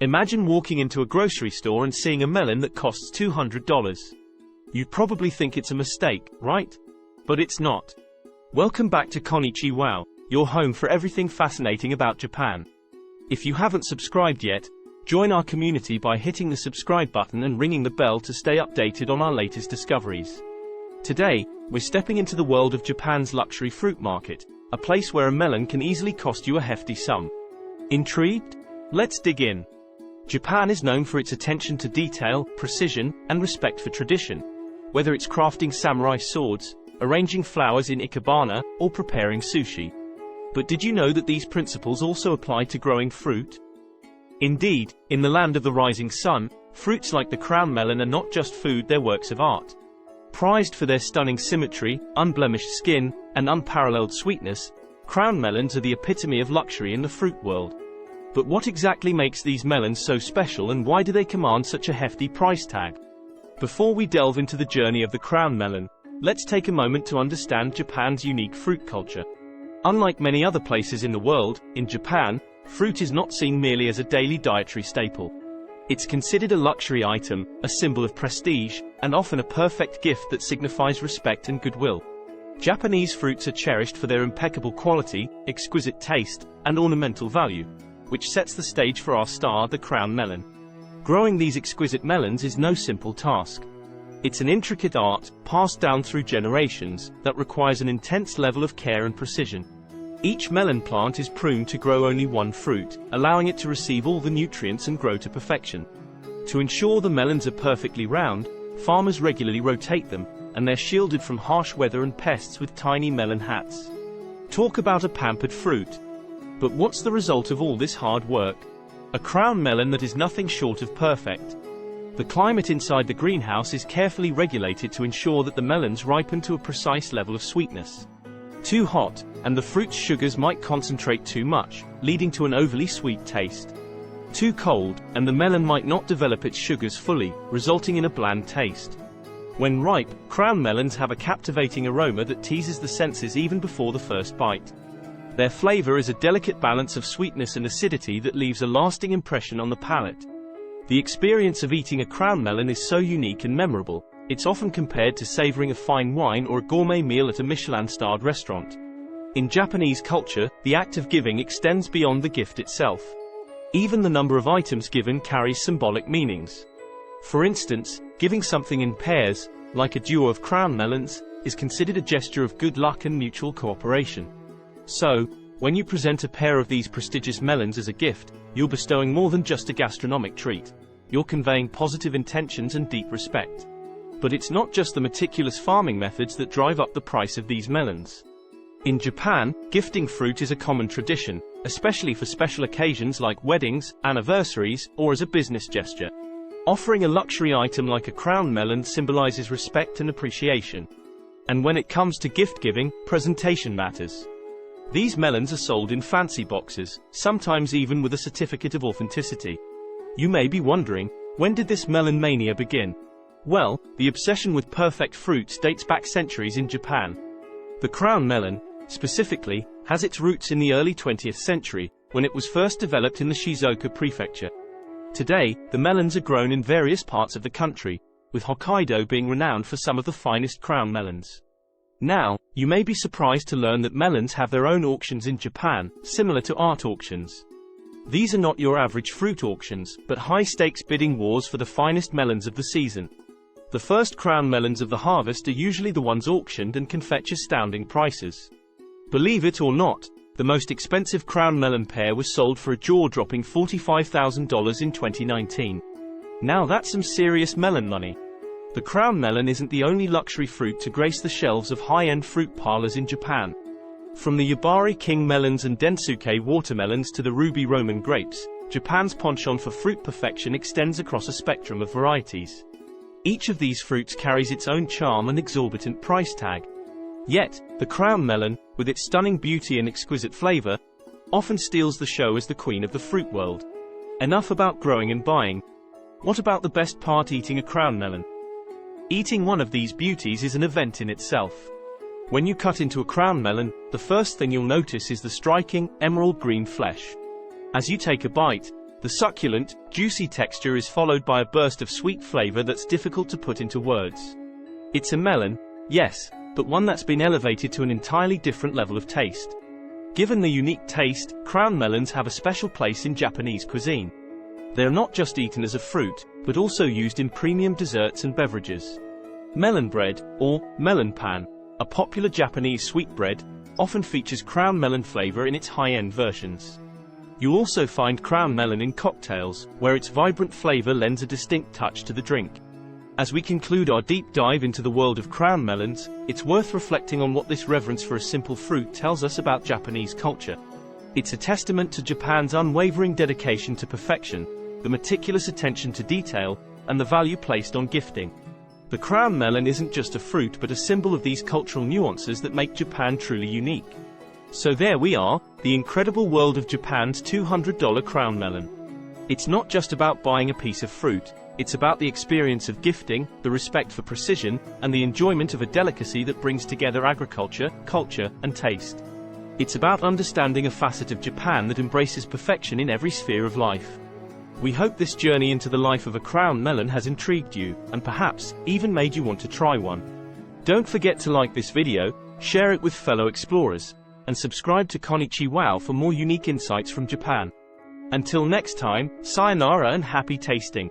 Imagine walking into a grocery store and seeing a melon that costs $200. You'd probably think it's a mistake, right? But it's not. Welcome back to Konnichiwow, your home for everything fascinating about Japan. If you haven't subscribed yet, join our community by hitting the subscribe button and ringing the bell to stay updated on our latest discoveries. Today, we're stepping into the world of Japan's luxury fruit market, a place where a melon can easily cost you a hefty sum. Intrigued? Let's dig in. Japan is known for its attention to detail, precision, and respect for tradition. Whether it's crafting samurai swords, arranging flowers in ikebana, or preparing sushi. But did you know that these principles also apply to growing fruit? Indeed, in the land of the rising sun, fruits like the crown melon are not just food, they're works of art. Prized for their stunning symmetry, unblemished skin, and unparalleled sweetness, crown melons are the epitome of luxury in the fruit world. But what exactly makes these melons so special, and why do they command such a hefty price tag? Before we delve into the journey of the crown melon, let's take a moment to understand Japan's unique fruit culture. Unlike many other places in the world, in Japan, fruit is not seen merely as a daily dietary staple. It's considered a luxury item, a symbol of prestige, and often a perfect gift that signifies respect and goodwill. Japanese fruits are cherished for their impeccable quality, exquisite taste, and ornamental value, which sets the stage for our star, the crown melon. Growing these exquisite melons is no simple task. It's an intricate art, passed down through generations, that requires an intense level of care and precision. Each melon plant is pruned to grow only one fruit, allowing it to receive all the nutrients and grow to perfection. To ensure the melons are perfectly round, farmers regularly rotate them, and they're shielded from harsh weather and pests with tiny melon hats. Talk about a pampered fruit. But what's the result of all this hard work? A crown melon that is nothing short of perfect. The climate inside the greenhouse is carefully regulated to ensure that the melons ripen to a precise level of sweetness. Too hot, and the fruit's sugars might concentrate too much, leading to an overly sweet taste. Too cold, and the melon might not develop its sugars fully, resulting in a bland taste. When ripe, crown melons have a captivating aroma that teases the senses even before the first bite. Their flavor is a delicate balance of sweetness and acidity that leaves a lasting impression on the palate. The experience of eating a crown melon is so unique and memorable, it's often compared to savoring a fine wine or a gourmet meal at a Michelin-starred restaurant. In Japanese culture, the act of giving extends beyond the gift itself. Even the number of items given carries symbolic meanings. For instance, giving something in pairs, like a duo of crown melons, is considered a gesture of good luck and mutual cooperation. So, when you present a pair of these prestigious melons as a gift, you're bestowing more than just a gastronomic treat. You're conveying positive intentions and deep respect. But it's not just the meticulous farming methods that drive up the price of these melons. In Japan, gifting fruit is a common tradition, especially for special occasions like weddings, anniversaries, or as a business gesture. Offering a luxury item like a crown melon symbolizes respect and appreciation. And when it comes to gift giving, presentation matters. These melons are sold in fancy boxes, sometimes even with a certificate of authenticity. You may be wondering, when did this melon mania begin? Well, the obsession with perfect fruits dates back centuries in Japan. The crown melon, specifically, has its roots in the early 20th century, when it was first developed in the Shizuoka prefecture. Today, the melons are grown in various parts of the country, with Hokkaido being renowned for some of the finest crown melons. Now, you may be surprised to learn that melons have their own auctions in Japan, similar to art auctions. These are not your average fruit auctions, but high-stakes bidding wars for the finest melons of the season. The first crown melons of the harvest are usually the ones auctioned and can fetch astounding prices. Believe it or not, the most expensive crown melon pair was sold for a jaw-dropping $45,000 in 2019. Now that's some serious melon money. The crown melon isn't the only luxury fruit to grace the shelves of high-end fruit parlors in Japan. From the Yubari King melons and Densuke watermelons to the ruby Roman grapes, Japan's penchant for fruit perfection extends across a spectrum of varieties. Each of these fruits carries its own charm and exorbitant price tag. Yet, the crown melon, with its stunning beauty and exquisite flavor, often steals the show as the queen of the fruit world. Enough about growing and buying. What about the best part, eating a crown melon? Eating one of these beauties is an event in itself. When you cut into a crown melon, the first thing you'll notice is the striking, emerald green flesh. As you take a bite, The succulent, juicy texture is followed by a burst of sweet flavor that's difficult to put into words. It's a melon, yes, but one that's been elevated to an entirely different level of taste. Given the unique taste, crown melons have a special place in Japanese cuisine. They are not just eaten as a fruit, but also used in premium desserts and beverages. Melon bread, or melon pan, a popular Japanese sweetbread, often features crown melon flavor in its high-end versions. You'll also find crown melon in cocktails, where its vibrant flavor lends a distinct touch to the drink. As we conclude our deep dive into the world of crown melons, it's worth reflecting on what this reverence for a simple fruit tells us about Japanese culture. It's a testament to Japan's unwavering dedication to perfection, the meticulous attention to detail, and the value placed on gifting. The crown melon isn't just a fruit but a symbol of these cultural nuances that make Japan truly unique. So there we are, the incredible world of Japan's $200 crown melon. It's not just about buying a piece of fruit, it's about the experience of gifting, the respect for precision, and the enjoyment of a delicacy that brings together agriculture, culture, and taste. It's about understanding a facet of Japan that embraces perfection in every sphere of life. We hope this journey into the life of a crown melon has intrigued you, and perhaps, even made you want to try one. Don't forget to like this video, share it with fellow explorers, and subscribe to Konnichiwow for more unique insights from Japan. Until next time, sayonara and happy tasting!